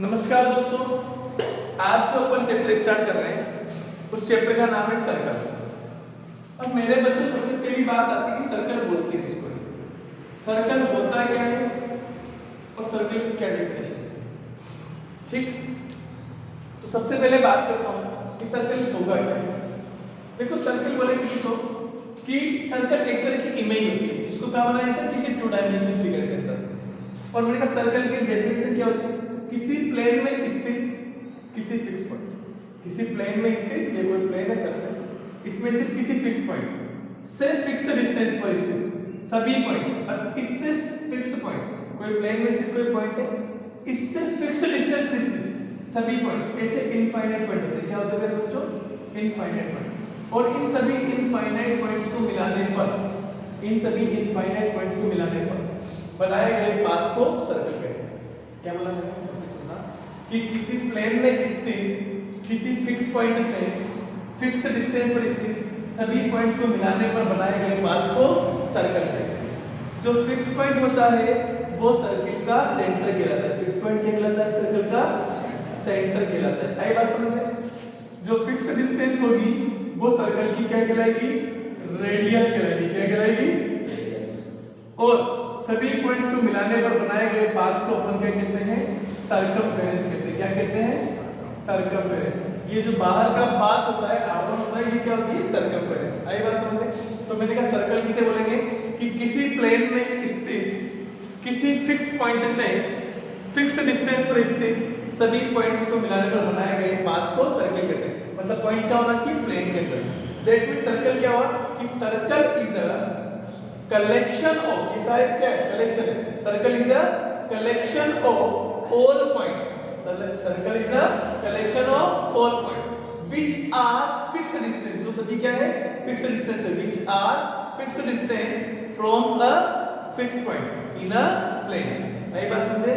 नमस्कार दोस्तों, आज जो अपन चैप्टर स्टार्ट कर रहे हैं उस चैप्टर का नाम है सर्कल। अब मेरे बच्चों सबसे पहली बात आती है कि सर्कल बोलते किसको है, सर्कल होता क्या है और सर्कल की क्या डेफिनेशन है। ठीक, तो सबसे पहले बात करता हूँ कि सर्कल होगा क्या। देखो, सर्कल बोलेंगे किसको कि सर्कल एक तरह की इमेज होती है जिसको कहा बनाया जाता है किसी 2 डायमेंशन फिगर के अंदर। और मैंने कहा सर्कल की डेफिनेशन क्या होती है, किसी प्लेन में स्थित किसी फिक्स पॉइंट, किसी प्लेन में स्थित, ये कोई प्लेन है सरफेस, इसमें स्थित किसी फिक्स पॉइंट से फिक्स डिस्टेंस पर स्थित सभी पॉइंट, और इससे फिक्स पॉइंट, कोई प्लेन में स्थित कोई पॉइंट है, इससे फिक्स डिस्टेंस पर स्थित सभी पॉइंट्स, ऐसे इनफाइनाइट पॉइंट होते हैं। क्या होते हैं मेरे बच्चों? Infinite point. और इन सभी इनफाइनाइट पॉइंट्स को मिलाने पर, इन सभी इनफाइनाइट पॉइंट्स को मिलाने पर बनाए गए पाथ को सर्कल कहते हैं। क्या बोला मैंने? सुनना कि किसी प्लेन में स्थित किसी फिक्स पॉइंट से फिक्स डिस्टेंस पर स्थित सभी पॉइंट्स को मिलाने पर बनाए गए पाथ को सर्कल कहते हैं। जो फिक्स पॉइंट होता है वो सर्कल का सेंटर कहलाता है। फिक्स पॉइंट क्या कहलाता है? सर्कल का सेंटर कहलाता है। आई बात समझ में? जो फिक्स डिस्टेंस होगी वो सर्कल की क्या कहलाएगी? रेडियस कहलाएगी। क्या कहलाएगी? और सभी पॉइंट्स को मिलाने पर बनाए गए पाथ को अपन क्या कहते हैं? सर्कमफेरेंस कहते हैं। क्या कहते हैं? सर्कमफेरेंस। ये जो बाहर का पाथ होता है, आवरण होता है, ये क्या होती है? सर्कमफेरेंस। आई बात समझ में? तो मैंने कहा सर्कल किसे बोलेंगे कि किसी प्लेन में स्थित किसी फिक्स पॉइंट से फिक्स डिस्टेंस पर स्थित सभी पॉइंट्स को मिलाने पर बनाए गए पाथ को सर्कल कहते हैं। मतलब पॉइंट क्या होना चाहिए? प्लेन के अंदर। दैट मींस सर्कल क्या हुआ कि circle is a collection of, ये सारे क्या है? कलेक्शन है। Circle is a collection of all points. Circle is a collection of all points which are fix distance, जो सभी क्या है? फिक्स डिस्टेंस है। Which are fix distance from a fix point in a plane. आई बात समझे?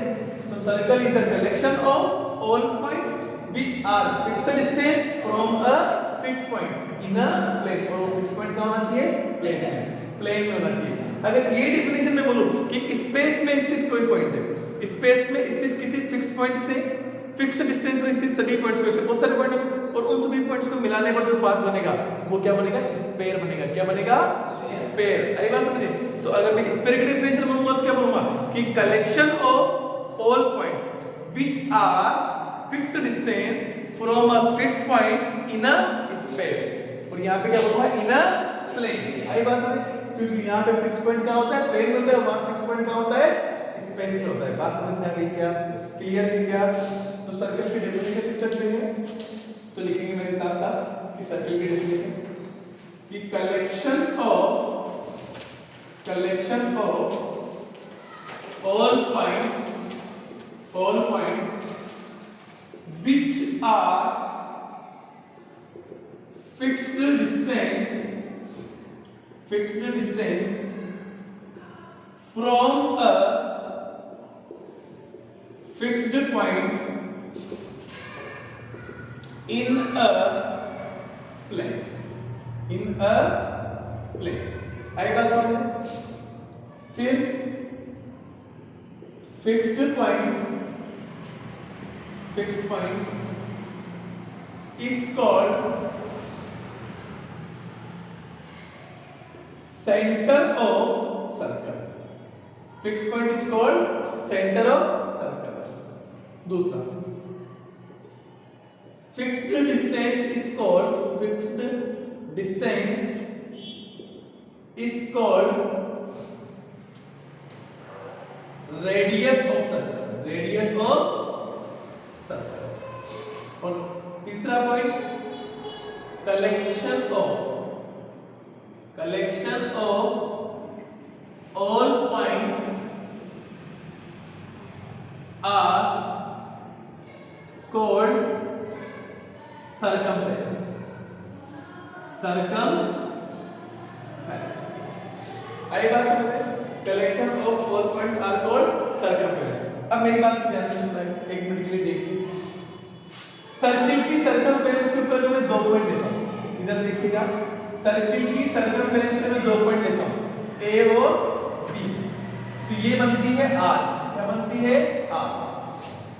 तो circle is a collection of all points which are fix distance from a fix point in a plane. और वो fix point कहाँ होना चाहिए? Plane में। प्लेन में होना चाहिए। अगर ये डेफिनेशन में बोलूं कि स्पेस में स्थित कोई पॉइंट है, स्पेस में स्थित किसी फिक्स पॉइंट से फिक्स डिस्टेंस पर स्थित सभी पॉइंट्स को, बहुत सारे पॉइंट होंगे, और उन सभी पॉइंट्स को मिलाने पर जो पाथ बनेगा वो क्या बनेगा? स्फीयर बनेगा। क्या बनेगा? स्फीयर। अरे बात समझे? तो अगर मैं स्फीयर की डेफिनेशन बोलूंगा तो क्या बोलूंगा कि collection of all points which are fix distance from a fix point in a space. और यहां पे क्या बोलूंगा? इन अ प्लेन। आई बात समझे? क्योंकि यहाँ पे फिक्स पॉइंट कहाँ होता है? प्लेन में होता है। वहां फिक्स पॉइंट कहाँ होता है? स्पेस में होता है। बात समझ में आ गई क्या? क्लियर है क्या? तो सर्कल की डेफिनेशन लिख सकते हैं, तो लिखेंगे मेरे साथ साथ कि सर्कल की डेफिनेशन कि collection of all points which are fixed distance from a fixed point in a plane. आई बात समझ में? फिर fixed point is called center of circle. Fix point is called centre of circle. दूसरा, fixed distance is called radius of circle. और तीसरा point, collection of all points are called circumference। आई बात समझ में? Collection of all points are called circumference. अब मेरी बात को ध्यान से सुनिए, एक मिनट के लिए देखिए। सर्किल की सर्कमफेरेंस के ऊपर मैं 2 पॉइंट लेता हूं। इधर देखिएगा, सर्किल की सर्कमफेरेंस में मैं 2 पॉइंट लेता हूं, ए और तो ये बनती है R। क्या बनती है? R।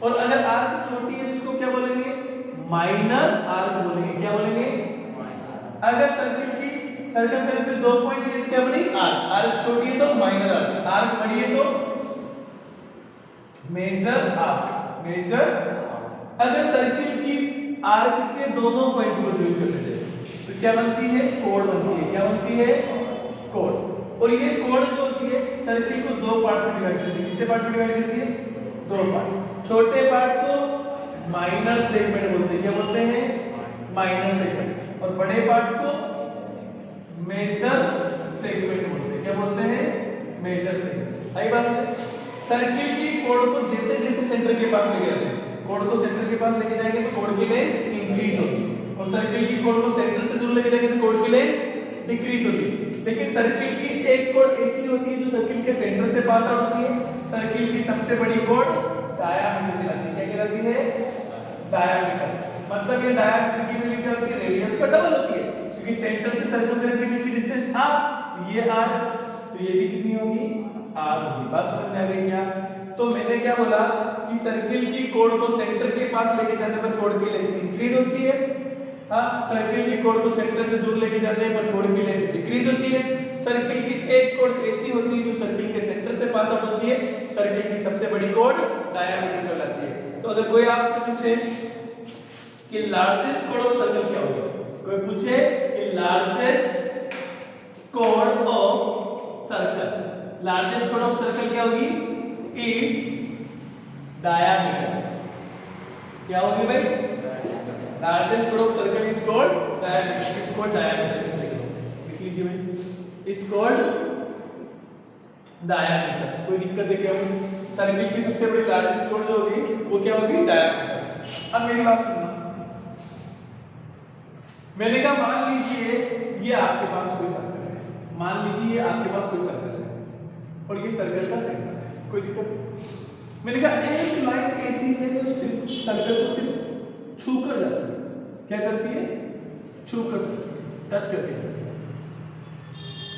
और अगर R की छोटी है जिसको क्या बोलेंगे, माइनर आर्क बोलेंगे। क्या बोलेंगे? अगर सर्कल फिर इसमें 2 पॉइंट दिए तो क्या बनेगी, आर्क। आर्क छोटी है तो माइनर आर्क, आर्क बड़ी है तो मेजर आर्क, मेजर। अगर सर्किल की आर्क के दोनों पॉइंट को ज्वाइन कर लेते हैं तो क्या बनती है, कोड बनती है। क्या बनती है, कोड। और ये कोड जो होती है सर्किल को 2 पार्ट्स में डिवाइड करती है। कितने पार्ट में डिवाइड करती है, 2 पार्ट। छोटे पार्ट को माइनर सेगमेंट बोलते हैं। क्या बोलते हैं, माइनर सेगमेंट। और बड़े पार्ट को मेजर सेगमेंट बोलते हैं। क्या बोलते हैं, मेजर सेगमेंट। आई बात? सर्किल की कोड को जैसे जैसे सेंटर के पास लेके जाते हैं, कोड को सेंटर के पास लेके जाएंगे तो कोड की लेंथ इंक्रीज होगी, और सर्किल की कोड को सेंटर से दूर लेके जाएंगे तो कोड की लेंथ डिक्रीज होगी। लेकिन सर्किल की एक कोड ऐसी होती है जो सर्किल के सेंटर से पास आउट होती है। सर्किल की सबसे बड़ी कोड डायामीटर कहलाती है। क्या कहलाती है, डायामीटर। मतलब ये डायामीटर की वैल्यू क्या होती है, रेडियस का डबल होती है, क्योंकि सेंटर से सर्कल के बीच की डिस्टेंस r, ये r, तो ये भी कितनी होगी, r होगी। बस समझ में आ गई क्या? तो मैंने क्या बोला कि सर्किल की कोड को सेंटर के पास लेके जाने पर कोड की लेंथ इंक्रीज होती है। हाँ, सर्किल की कोड को सेंटर से दूर लेके जाने पर कोड की लेंथ डिक्रीज होती है। सर्किल की एक कोड ऐसी होती है जो सर्किल के सेंटर से पास आउट होती है। सर्किल की सबसे बड़ी कोड डायमीटर कहलाती है। तो अगर कोई आपसे पूछे कि लार्जेस्ट कोड ऑफ सर्कल क्या होगी, कोई पूछे कि largest code of circle, largest code of circle क्या होगी, इज डायमीटर। क्या होगी भाई, largest code of circle is called diameter. Is called diameter. लिख लीजिए भाई, इज कॉल्ड डायमीटर। कोई दिक्कत है क्या? सर्किल की सबसे बड़ी लार्जेस्ट कोड जो होगी वो क्या होगी, डायमीटर। अब मेरी बात सुनना, मैंने कहा मान लीजिए ये आपके पास कोई सर्कल है, मान लीजिए ये आपके पास कोई सर्कल है और ये सर्कल का सेंटर है। कोई दिक्कत नहीं। मैंने कहा एक लाइन ऐसी है जो सिर्फ सर्कल को सिर्फ छू कर जाती है। क्या करती है, छू कर, टच करती है।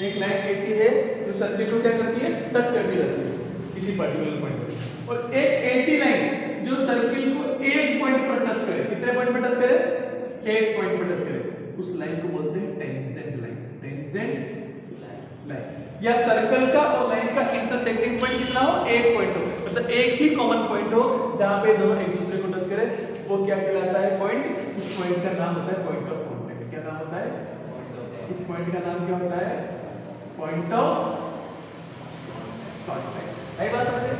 एक लाइन ऐसी है जो सर्कल को क्या करती है, टच करती रहती है किसी पर्टिकुलर पॉइंट पर। और एक ऐसी लाइन जो सर्कल को एक पॉइंट पर टच करे। कितने पॉइंट पर टच करे, एक पॉइंट पर टच करे। उस लाइन को बोलते हैं टेंजेंट लाइन। Tangent line. या सर्कल का और लाइन का इंटरसेक्टिंग पॉइंट कितना हो, एक पॉइंट हो, मतलब एक ही कॉमन पॉइंट हो जहां पे दोनों एक दूसरे को टच करे, वो क्या कहलाता है, पॉइंट। उस पॉइंट का नाम होता है पॉइंट ऑफ कांटेक्ट। क्या नाम होता है, इस पॉइंट का नाम क्या होता है, पॉइंट ऑफ कांटेक्ट। आई बात समझे?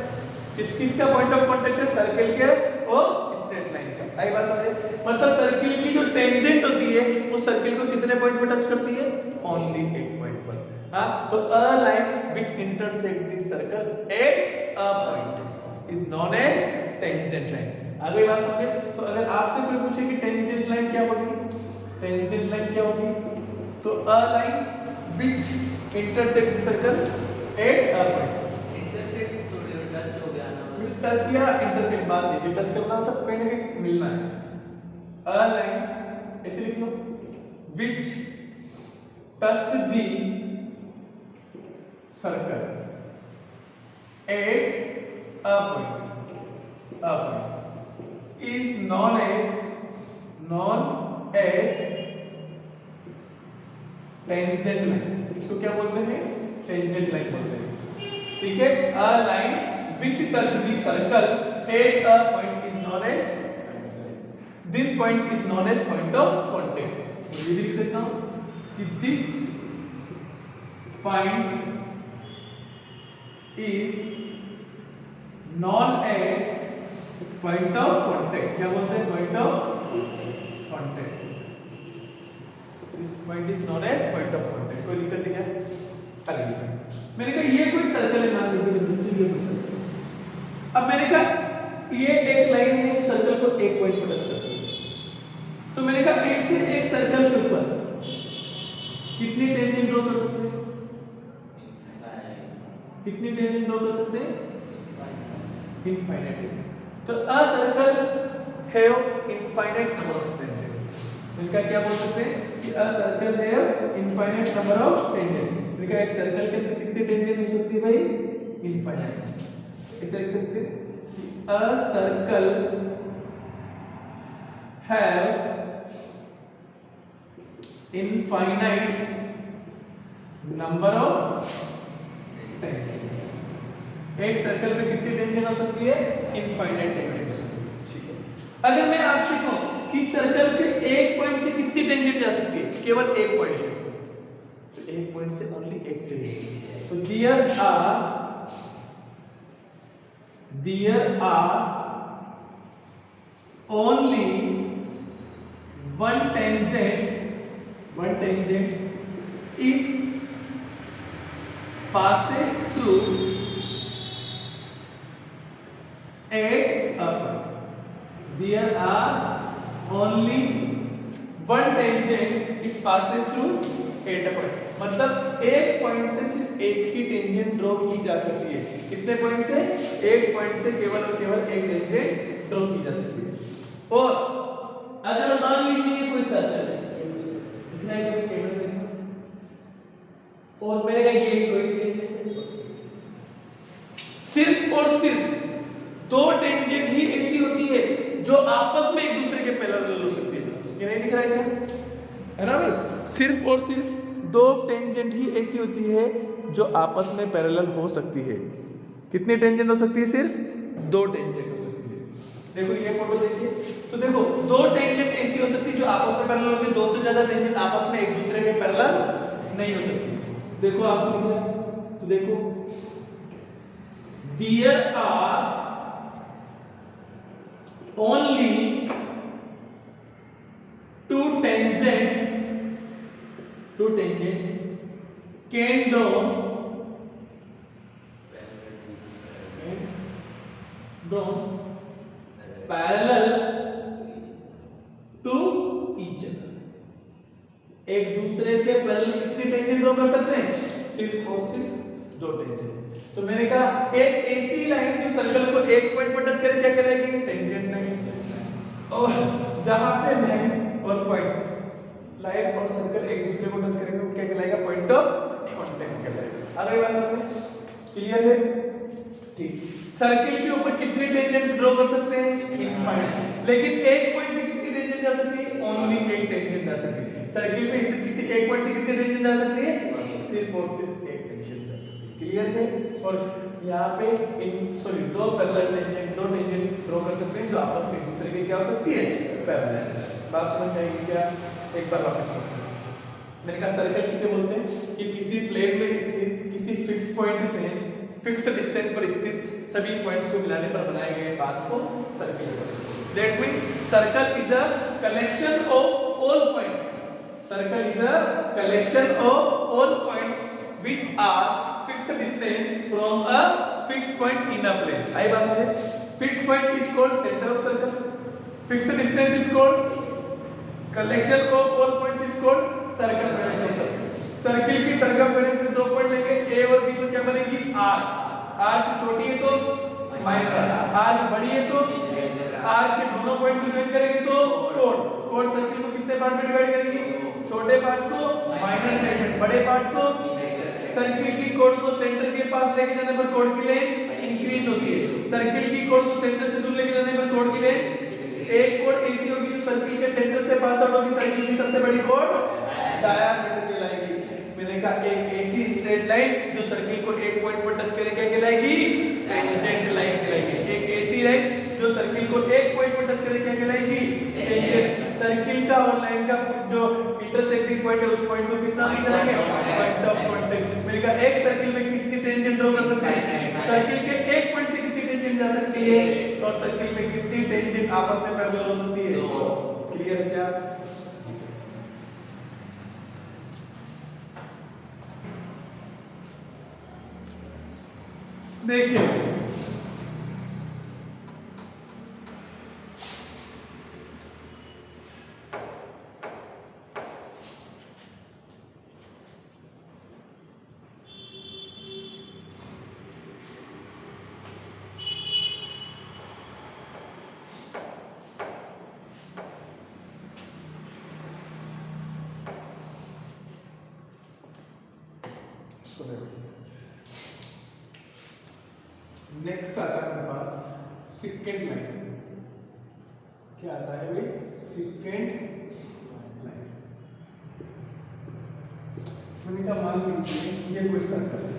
किसका पॉइंट ऑफ कांटेक्ट है, सर्कल के और स्ट्रेट लाइन का। आई बात समझे? मतलब सर्कल की जो टेंजेंट होती है वो सर्कल को कितने पॉइंट पर टच करती है, ओनली एक पॉइंट पर। हाँ, तो a line which intersect this circle at a point is known as tangent line. आ गई बात समझे? तो अगर आपसे कोई पूछे कि टेंजेंट लाइन क्या होगी, टेंजेंट लाइन क्या होगी, तो a line which intersect this circle at a point. Intersect थोड़ी टच हो गया ना, टच या इंटरसेक्ट बात नहीं, टच करना मतलब कहीं ना कहीं मिलना है। अ लाइन ऐसे लिख लो, which touch the circle at a point is known as tangent line. इसको क्या बोलते हैं, टेंजेंट लाइन बोलते हैं। ठीक है, a line which touch the circle at a point is known as, this point is known as point of contact. ये लिख सकता हूं कि this point is known as point of contact। क्या बोलते हैं, point of contact। This point is known as point of contact। कोई दिक्कत है क्या? अगली मैंने कहा ये कोई सर्कल है, मान लीजिए बच्चों ये कोई सर्कल। अब मैंने कहा ये एक लाइन है सर्कल को एक पॉइंट पर टच करती है, तो मैंने कहा ऐसे एक सर्कल के ऊपर कितनी टेंजेंट ड्रॉ कर सकते हैं, कितनी टेंजेंट ड्रॉ कर सकते हैं, इनफाइनाइट। तो a circle have infinite number of tangent. इनका क्या बोल सकते हैं कि a circle have infinite number of tangent. इनका एक सर्कल के अंदर कितनी टेंजेंट हो सकती है भाई, इनफाइनाइट। ऐसे लिख सकते हैं कि a circle have infinite number of tangent. एक सर्कल पे कितनी टेंजेंट हो सकती है? इनफाइनाइट टेंजेंट हो सकती है। ठीक है, अगर मैं आपसे कहूं कि सर्कल के एक पॉइंट से कितनी टेंजेंट जा सकती है? केवल एक पॉइंट से, तो एक पॉइंट से ओनली एक टेंजेंट। तो there are only one tangent is passes through at a point. There are only one tangent is passes through at a point. मतलब एक पॉइंट से सिर्फ एक ही टेंजेंट ड्रॉ की जा सकती है। कितने पॉइंट से? एक पॉइंट से केवल और केवल एक टेंजेंट ड्रॉ की जा सकती है। और अगर मान लीजिए कोई सर्कल है, ये दिखना है कभी कैमरे में देखो, और मैंने कहा ये कोई टेंजेंट, सिर्फ और सिर्फ दो टेंजेंट ही ऐसी होती है जो आपस में एक दूसरे के पैरेलल हो सकती है। ये नहीं दिख रहा है क्या? है ना भाई? सिर्फ और सिर्फ दो टेंजेंट ही ऐसी होती है जो आपस में पैरेलल हो सकती है। कितनी टेंजेंट हो सकती है? सिर्फ दो टेंजेंट हो सकती है। देखो ये फोटो देखिए, तो देखो दो टेंजेंट ऐसी हो सकती है जो आपस में पैरेलल होगी, दो से ज्यादा टेंजेंट आपस में एक दूसरे के पैरेलल नहीं हो सकती। देखो आपको दिख रहा है, तो देखो there are only two tangent can draw parallel to each other। एक दूसरे के पैरेलल कितनी टेंजेंट ड्रॉ कर सकते हैं? सिर्फ और सिर्फ दो टेंजेंट। तो मैंने कहा एक ऐसी लाइन जो सर्कल को एक पॉइंट पर टच करे क्या कहलाएगी? Tangent line. और जहां पे लाइन और पॉइंट, लाइन और सर्कल एक दूसरे को टच करेंगे वो क्या कहलाएगा? पॉइंट ऑफ कांटेक्ट कहलाएगा। आ गई बात समझ में? क्लियर है? ठीक। सर्कल के ऊपर कितनी टेंजेंट ड्रॉ कर सकते हैं? इनफाइनाइट। लेकिन एक पॉइंट से कितनी टेंजेंट जा सकती है? ओनली एक टेंजेंट जा सकती है। सर्कल पे स्थित किसी एक पॉइंट से कितनी टेंजेंट जा सकती है? सिर्फ और सिर्फ एक टेंजेंट जा सकती है। क्लियर है? और यहाँ पे दो पैरेलल टेंजेंट, दो टेंजेंट ड्रॉ कर सकते हैं जो आपस में एक दूसरे के क्या हो सकती है? पैरेलल। बात समझ में आएगी क्या? एक बार वापस समझते हैं। मैंने कहा सर्कल किसे बोलते हैं? कि किसी प्लेन में स्थित किसी फिक्स पॉइंट से फिक्स्ड डिस्टेंस पर स्थित सभी पॉइंट्स को मिलाने पर बनाए गए पाथ को सर्कल बोलते हैं। That means circle is a collection of all points. Circle is a collection of all points which are fixed distance from a fixed point in a plane। आई बात समझे? fixed point is called center of circle, fixed distance is called collection of all points is called circumference of circle। Circle की circumference में दो point लेंगे a और b, तो क्या बनेगी? आर्क छोटी है तो माइनर, आर्क बड़ी है तो आर्क के दोनों पॉइंट को ज्वाइन करेंगे तो कोड सर्किल को कितने पार्ट में डिवाइड करेंगे? छोटे पार्ट को माइनर सेगमेंट, बड़े पार्ट को। सर्किल की कोड को सेंटर के पास लेके जाने पर कोड की लेंथ इंक्रीज होती है। सर्किल की कोड को सेंटर से दूर लेके जाने पर कोड की लेंथ, एक कोड ऐसी होगी जो सर्किल के सेंटर से पास आउट होगी, सर्किल की सबसे बड़ी कोड डायमीटर कहलाएगी। मैंने कहा एक ऐसी स्ट्रेट लाइन जो सर्किल को एक पॉइंट पर टच करे क्या कहलाएगी? टेंजेंट लाइन कहलाएगी। एक ऐसी लाइन जो सर्किल को एक पॉइंट पर टच करे क्या कहलाएगी? टेंजेंट। सर्किल का और लाइन का जो इंटरसेक्टिंग पॉइंट है उस पॉइंट को किस नाम से जानेंगे? Point of contact. मैंने कहा एक सर्किल में कितनी टेंजेंट ड्रॉ कर सकते हैं? सर्किल के एक पॉइंट से कितनी टेंजेंट जा सकती है और सर्किल में कितनी टेंजेंट आपस में पैरेलल हो सकती है? क्लियर है क्या? देखिए नेक्स्ट आता है मेरे पास सेकंड लाइन। क्या आता है भाई, सेकेंड लाइन। मैंने कहा मान लीजिए ये कोई सर्कल है,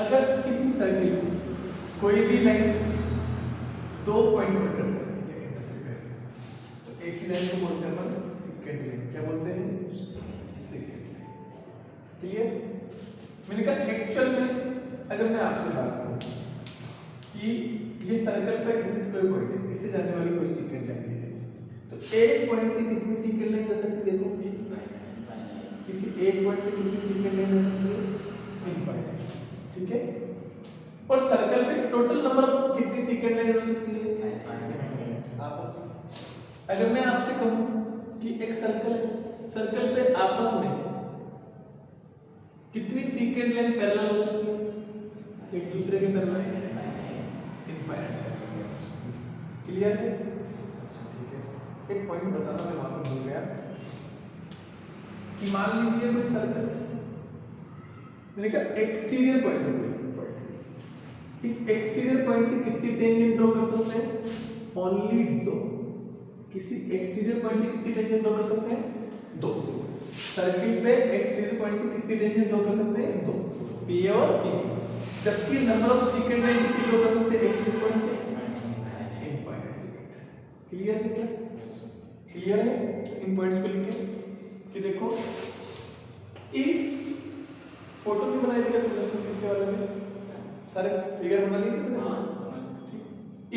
अगर किसी सर्कल कोई भी लाइन दो पॉइंट पर कट करे या इंटरसेक्ट करे तो ऐसी लाइन को बोलते हैं अपन सेकेंड लाइन। क्या बोलते हैं, सेकेंड लाइन। क्लियर। मैंने कहा एक्चुअल में अगर मैं आपसे बात करूं कि ये सर्कल पर स्थित कोई पॉइंट है, इससे जाने वाली कोई सेकेंड लाइन है, तो एक पॉइंट से कितनी सेकेंड लाइन कर सकते हैं, देखो किसी एक पॉइंट से कितनी सेकेंड लाइन कर सकते हैं, इनफाइनाइट। ठीक है। और सर्कल पे टोटल नंबर ऑफ कितनी सेकेंड लाइन हो सकती है, आपस में। अगर मैं आपसे कहूं कि एक सर्कल पे आपस में कितनी सेकेंड लाइन पैरेलल हो सकती है, एक दूसरे के पैरेलल, इनफाइनाइट। क्लियर है। अच्छा ठीक है, एक पॉइंट बताना मैं वहां पर भूल गया कि मान लीजिए कोई सर्कल, मैंने कहा एक्सटीरियर पॉइंट है, इस एक्सटीरियर पॉइंट से कितनी टेंजेंट ड्रॉ कर सकते हैं, ओनली दो। किसी एक्सटीरियर पॉइंट से कितनी टेंजेंट ड्रॉ कर सकते हैं, दो। सर्किल पे एक्सटीरियर पॉइंट से कितनी टेंजेंट ड्रॉ कर सकते हैं, दो, पी और पी। जबकि नंबर ऑफ सेकंड लाइन कितनी ड्रॉ कर सकते हैं एक्सटीरियर पॉइंट से, इनफाइनाइट सेकंड। क्लियर है, क्लियर है। इन पॉइंट्स को लिखें कि देखो, इफ फोटो भी बनाई थी तुमने उसमें किसके वाले में, सारे फिगर बना लिए थे।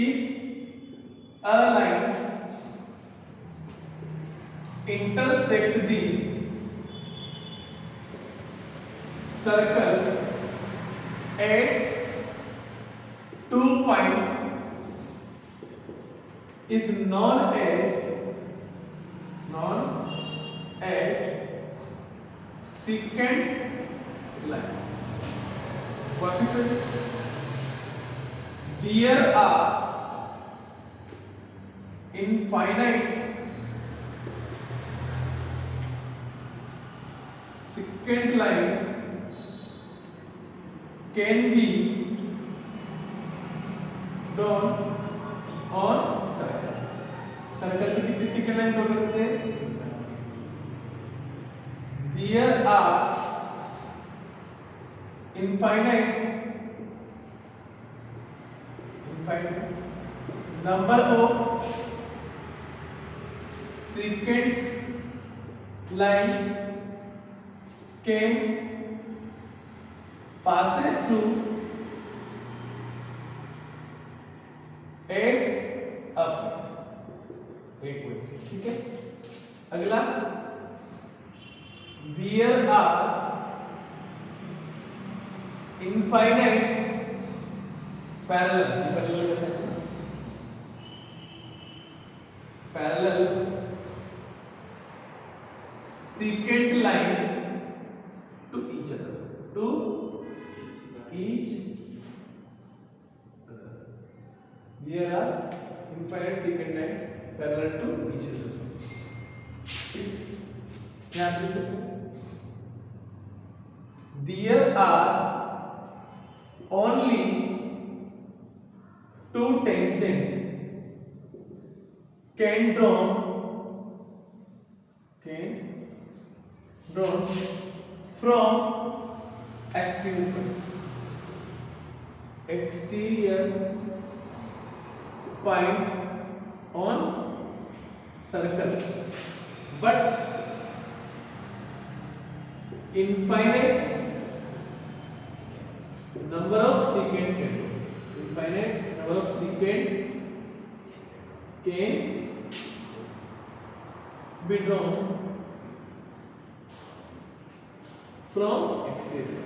If a line intersect the circle eight 2 point is known as secant line. What is it? There are infinite secant line can be drawn on circle. Circle में कितनी सेकंड लाइन ड्रॉ कर सकते हैं, there are infinite number of second line can passes through at up 8 points. ठीक है। अगला, there are infinite parallel कैसे, parallel second line to each other, to each There are infinite secant line parallel to each other. ठीक, यहाँ पे लिख सकते हैं, there are only two tangent can drawn from exterior point on circle, but infinite number of seconds can be drawn from exterior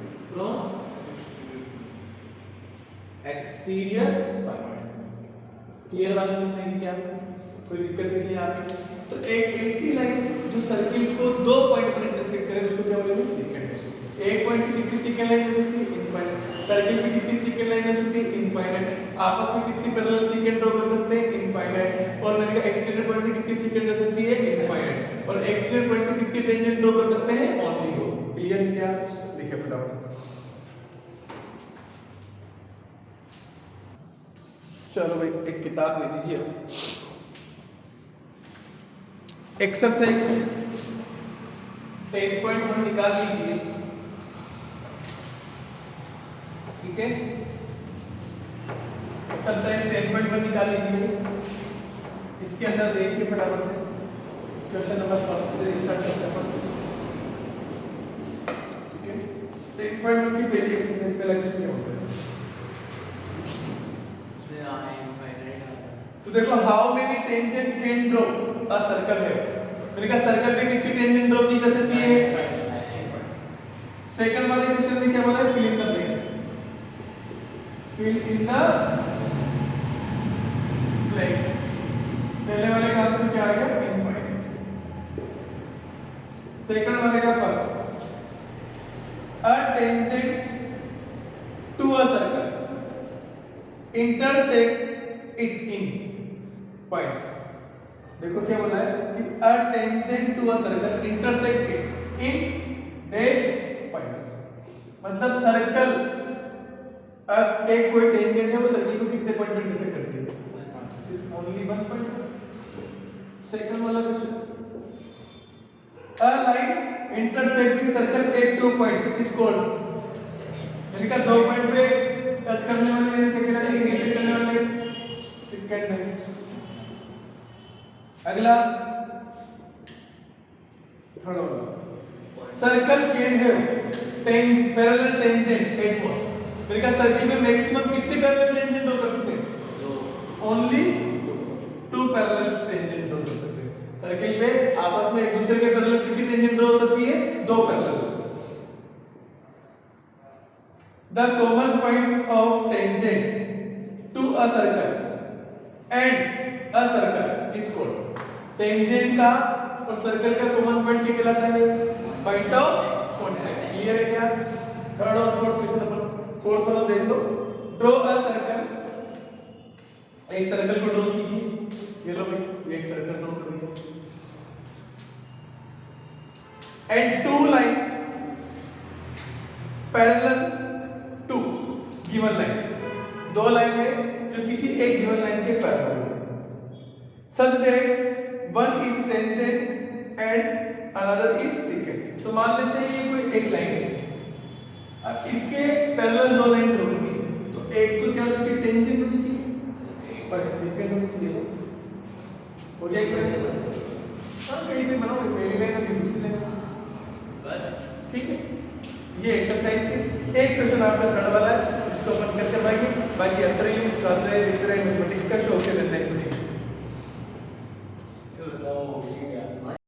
point। Clear बात समझ में आई क्या, कोई दिक्कत है यहाँ पे। तो एक ऐसी लाइन जो सर्किल को दो पॉइंट पर इंटरसेक्ट करे उसको क्या बोलेंगे, सेकंड। एक पॉइंट से कितनी सेकंड लाइन हो सकती है, इनफाइनाइट। सर्किल में कितनी सेकंड लाइन हो सकती है, इनफाइनाइट। आपस में कितनी पैरेलल सेकंड ड्रॉ कर सकते हैं, इनफाइनाइट। और मैंने कहा एक्सटेंडेड पॉइंट से कितनी सेकंड जा सकती है, इनफाइनाइट। और एक्सटेंडेड पॉइंट से कितनी टेंजेंट ड्रॉ कर सकते हैं, ओनली दो। क्लियर है क्या, देखिए फटाफट। चलो भाई एक किताब दे दीजिए। एक्सरसाइज 8.1 निकाल लीजिए, ठीक है। एक्सरसाइज 10.1 निकाल लीजिए। इसके अंदर देखिए फटाफट से क्वेश्चन नंबर फर्स्ट से स्टार्ट करते हैं, ठीक है। 10.1 की पहली एक्सरसाइज पहला क्वेश्चन क्या होता है? उसमें इनफाइनाइट आता है। तो देखो how many tangent can draw a circle है। मैंने कहा सर्कल पे कितनी टेंजेंट ड्रॉ की जा सकती है? सेकंड वाले क्वेश्चन में क्या बोला है? Fill in the blank. Fill in the blank. पहले वाले का आंसर क्या आ गया? इनफाइनाइट। सेकंड वाले का first, a tangent to a circle intersect it in points. देखो क्या बोला है कि a tangent to a circle intersect it in dash points. मतलब सर्कल एक कोई टेंजेंट है, वो सर्कल को कितने पॉइंट पे इंटरसेक्ट करती है? सिर्फ ओनली वन पॉइंट। सेकंड वाला question, a line intersect the circle eight two points is called. यानी कि दो पॉइंट पे टच करने वाले लाइन क्या कहलाती है? इंटरसेक्ट करने वाले लाइन सेकंड लाइन। अगला थर्ड वाला, circle can have parallel tangent at most. मैंने कहा सर्कल में मैक्सिमम कितने पैरेलल टेंजेंट ड्रॉ कर सकते हैं? ओनली 2 पैरेलल टेंजेंट ड्रॉ कर सकते हैं। सर्कल पे आपस में एक दूसरे के पैरेलल कितनी टेंजेंट ड्रॉ हो सकती है? 2 parallel. The common point of tangent to a circle and a circle is called. Tangent का और सर्कल का कॉमन पॉइंट क्या कहलाता है? Point of contact. क्लियर है क्या? थर्ड और फोर्थ क्वेश्चन अपन फोर्थ वाला देख लो। Draw a circle. एक सर्कल को ड्रॉ कीजिए। ये लो भाई, ये एक सर्कल ड्रॉ कर दिया। And 2 line parallel to given line. 2 line है जो किसी एक गिवन लाइन के पैरेलल है। Such that one is tangent and another is second. तो मान लेते हैं ये कोई एक लाइन है, अब इसके पैरेलल 2 लाइन ड्रॉ होंगी, तो एक तो क्या होनी चाहिए? टेंजेंट होनी चाहिए और सेकंड होनी चाहिए। हो गया क्या? हां, कहीं भी बनाओ, पहली लाइन और दूसरी लाइन बस ठीक है। ये एक्सरसाइज थी। एक क्वेश्चन आपका थर्ड वाला है, इसको अपन करते रहेंगे। बाकी इस तरह ही मुस्कुराते रहे, देखते रहे। मैथमेटिक्स का शौक है, नेक्स्ट वीडियो। चलो